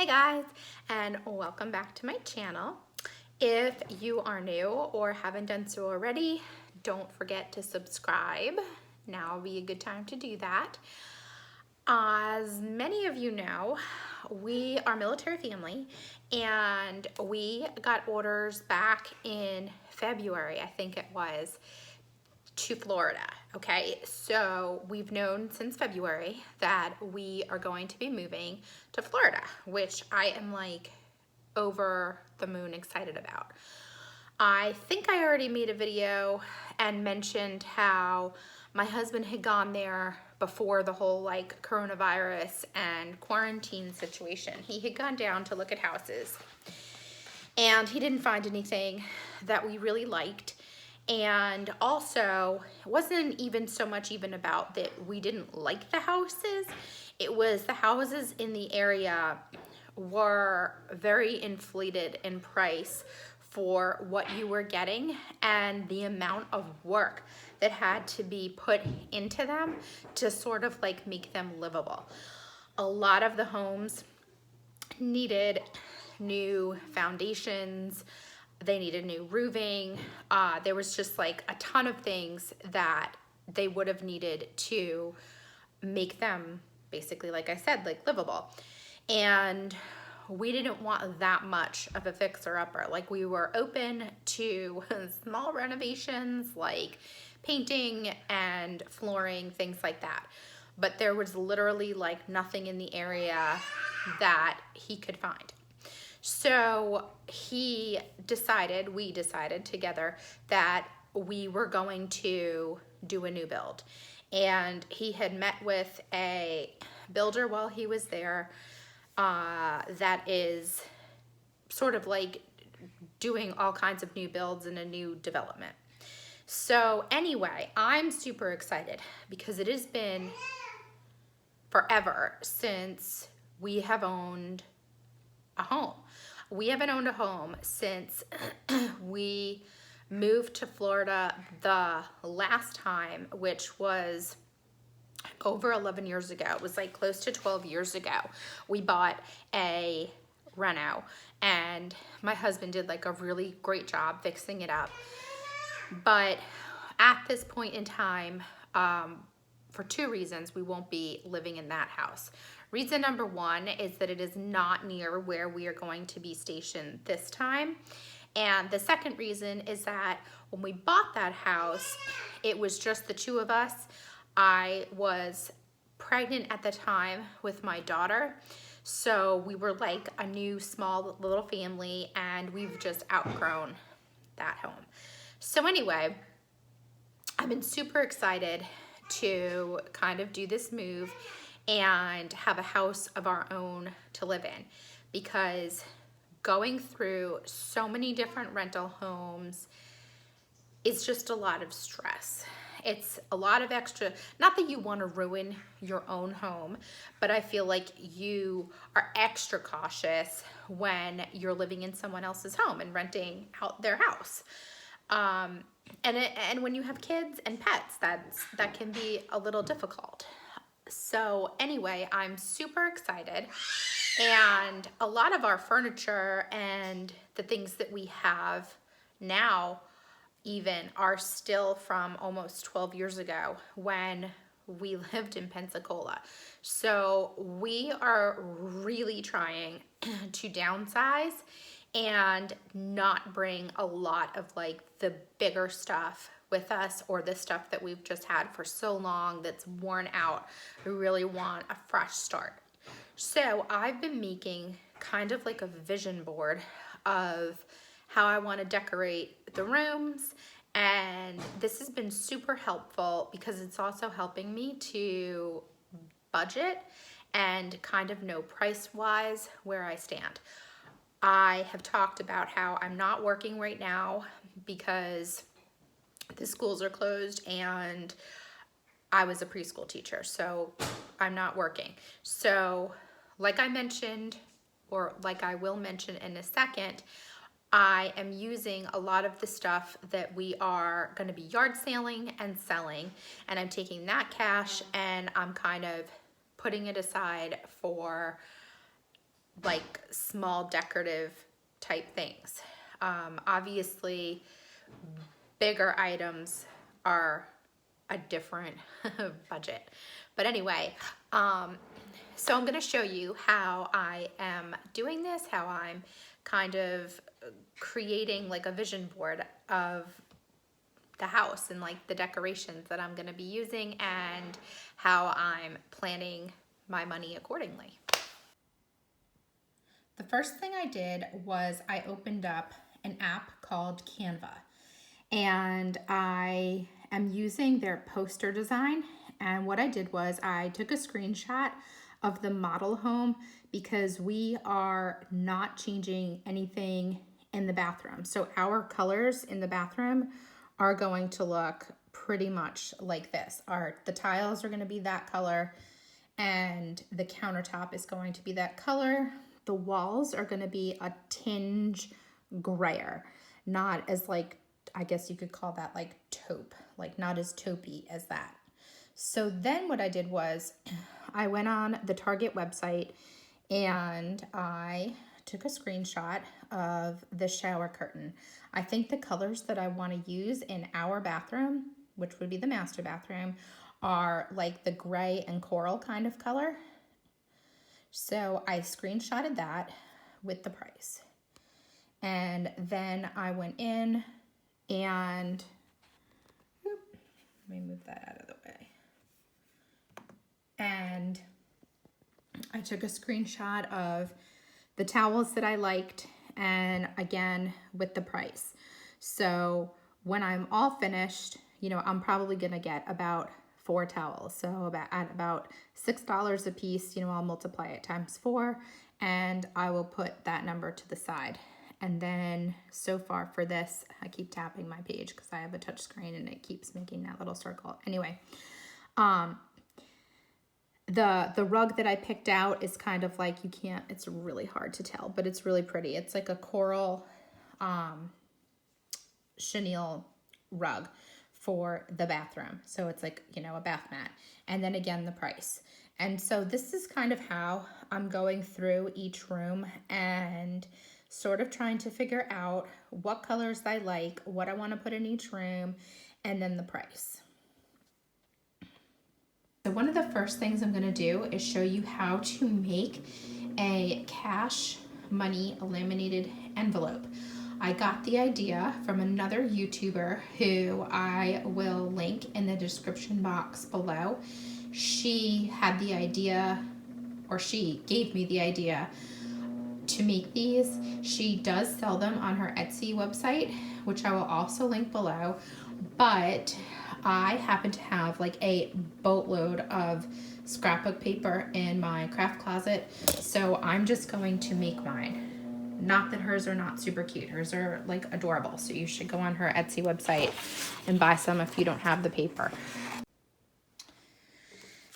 Hey guys, and welcome back to my channel. If you are new or haven't done so already, don't forget to subscribe. Now would be a good time to do that. As many of you know, we are a military family and we got orders back in February, I think it was, to Florida. Okay, so we've known since February that we are going to be moving to Florida, which I am like over the moon excited about. I think I already made a video and mentioned how my husband had gone there before the whole like coronavirus and quarantine situation. He had gone down to look at houses and he didn't find anything that we really liked. And also, it wasn't even so much even about that we didn't like the houses. It was the houses in the area were very inflated in price for what you were getting and the amount of work that had to be put into them to sort of like make them livable. A lot of the homes needed new foundations, they needed new roofing. There was just like a ton of things that they would have needed to make them basically, like I said, like livable. And we didn't want that much of a fixer-upper. Like we were open to small renovations like painting and flooring, things like that. But there was literally like nothing in the area that he could find. So we decided together that we were going to do a new build. And he had met with a builder while he was there that is sort of like doing all kinds of new builds and a new development. So anyway, I'm super excited because it has been forever since we have owned a home. We haven't owned a home since we moved to Florida the last time, which was over 11 years ago. It was like close to 12 years ago. We bought a reno and my husband did like a really great job fixing it up. But at this point in time, for two reasons, we won't be living in that house. Reason number one is that it is not near where we are going to be stationed this time. And the second reason is that when we bought that house, it was just the two of us. I was pregnant at the time with my daughter. So we were like a new small little family and we've just outgrown that home. So anyway, I've been super excited to kind of do this move and have a house of our own to live in, because going through so many different rental homes is just a lot of stress. It's a lot of extra, not that you want to ruin your own home, but I feel like you are extra cautious when you're living in someone else's home and renting out their house. And when you have kids and pets, that can be a little difficult. So anyway, I'm super excited, and a lot of our furniture and the things that we have now even are still from almost 12 years ago when we lived in Pensacola. So we are really trying to downsize and not bring a lot of like the bigger stuff with us or the stuff that we've just had for so long that's worn out. We really want a fresh start. So I've been making kind of like a vision board of how I want to decorate the rooms, and this has been super helpful because it's also helping me to budget and kind of know price-wise where I stand. I have talked about how I'm not working right now because the schools are closed and I was a preschool teacher, so I'm not working. So like I mentioned, or like I will mention in a second, I am using a lot of the stuff that we are going to be yard saling and selling, and I'm taking that cash and I'm kind of putting it aside for like small decorative type things. Obviously, bigger items are a different budget. But anyway, so I'm gonna show you how I am doing this, how I'm kind of creating like a vision board of the house and like the decorations that I'm gonna be using and how I'm planning my money accordingly. The first thing I did was I opened up an app called Canva, and I am using their poster design. And what I did was I took a screenshot of the model home because we are not changing anything in the bathroom. So our colors in the bathroom are going to look pretty much like this. The tiles are going to be that color, and the countertop is going to be that color. The walls are going to be a tinge grayer, not as like, I guess you could call that like taupe, like not as taupey as that. So then what I did was I went on the Target website and I took a screenshot of the shower curtain. I think the colors that I want to use in our bathroom, which would be the master bathroom, are like the gray and coral kind of color. So I screenshotted that with the price. And then I went in and, let me move that out of the way. And I took a screenshot of the towels that I liked, and again with the price. So when I'm all finished, you know, I'm probably gonna get about 4 towels. So at about $6 a piece, you know, I'll multiply it times 4 and I will put that number to the side. And then so far for this, I keep tapping my page because I have a touch screen and it keeps making that little circle. Anyway, the rug that I picked out is kind of like, it's really hard to tell, but it's really pretty. It's like a coral chenille rug for the bathroom. So it's like, you know, a bath mat. And then again, the price. And so this is kind of how I'm going through each room and sort of trying to figure out what colors I like, what I want to put in each room, and then the price. So one of the first things I'm going to do is show you how to make a cash money laminated envelope. I got the idea from another YouTuber who I will link in the description box below. She had the idea, or she gave me the idea to make these. She does sell them on her Etsy website, which I will also link below, but I happen to have like a boatload of scrapbook paper in my craft closet, so I'm just going to make mine. Not that hers are not super cute. Hers are like adorable, so you should go on her Etsy website and buy some if you don't have the paper.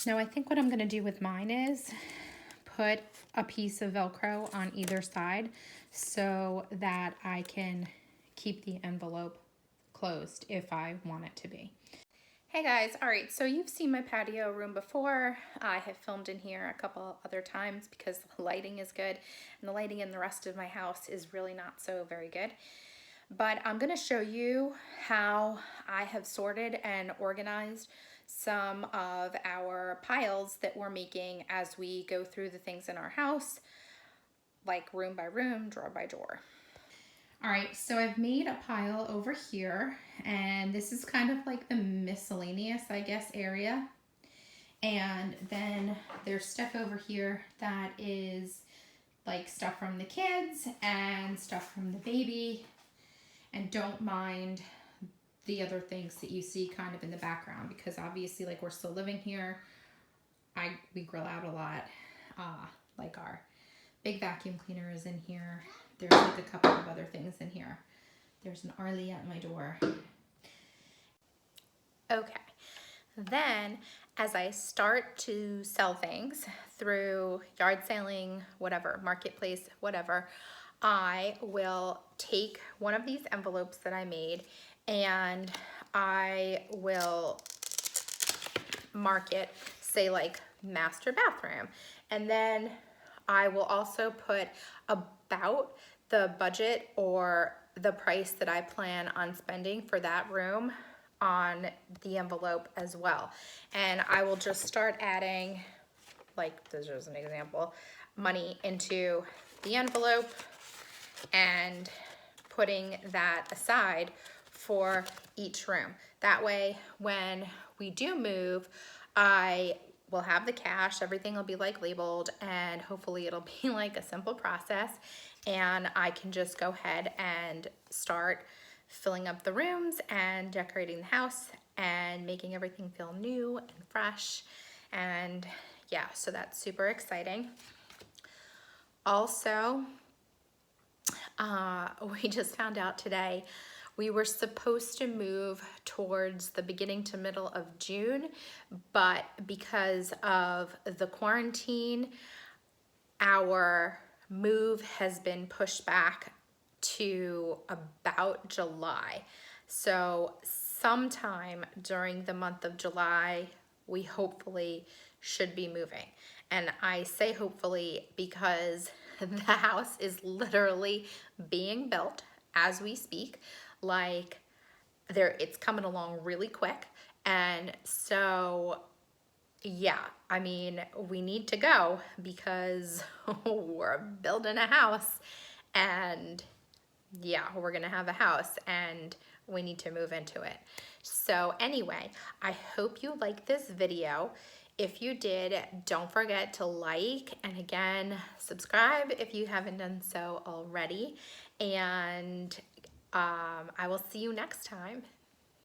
Now I think what I'm going to do with mine is put a piece of Velcro on either side so that I can keep the envelope closed if I want it to be. Hey guys, all right, so you've seen my patio room before. I have filmed in here a couple other times because the lighting is good, and the lighting in the rest of my house is really not so very good. But I'm gonna show you how I have sorted and organized some of our piles that we're making as we go through the things in our house, like room by room, drawer by drawer. All right, so I've made a pile over here, and this is kind of like the miscellaneous, I guess, area. And then there's stuff over here that is like stuff from the kids and stuff from the baby. And don't mind the other things that you see kind of in the background, because obviously, like, we're still living here. We grill out a lot. Like our big vacuum cleaner is in here. There's like a couple of other things in here. There's an Arlie at my door. Okay, then as I start to sell things through yard selling, whatever, marketplace, whatever, I will take one of these envelopes that I made and I will mark it, say like master bathroom. And then I will also put about the budget or the price that I plan on spending for that room on the envelope as well. And I will just start adding, like this is an example, money into the envelope and putting that aside for each room. That way, when we do move, I will have the cash, everything will be like labeled, and hopefully it'll be like a simple process, and I can just go ahead and start filling up the rooms and decorating the house and making everything feel new and fresh. And yeah, so that's super exciting. Also, we just found out today we were supposed to move towards the beginning to middle of June, but because of the quarantine, our move has been pushed back to about July. So sometime during the month of July, we hopefully should be moving. And I say hopefully because the house is literally being built as we speak. Like it's coming along really quick. And so yeah, I mean, we need to go because we're building a house, and yeah, we're gonna have a house and we need to move into it. So anyway, I hope you liked this video. If you did, don't forget to like, and again, subscribe if you haven't done so already. And I will see you next time.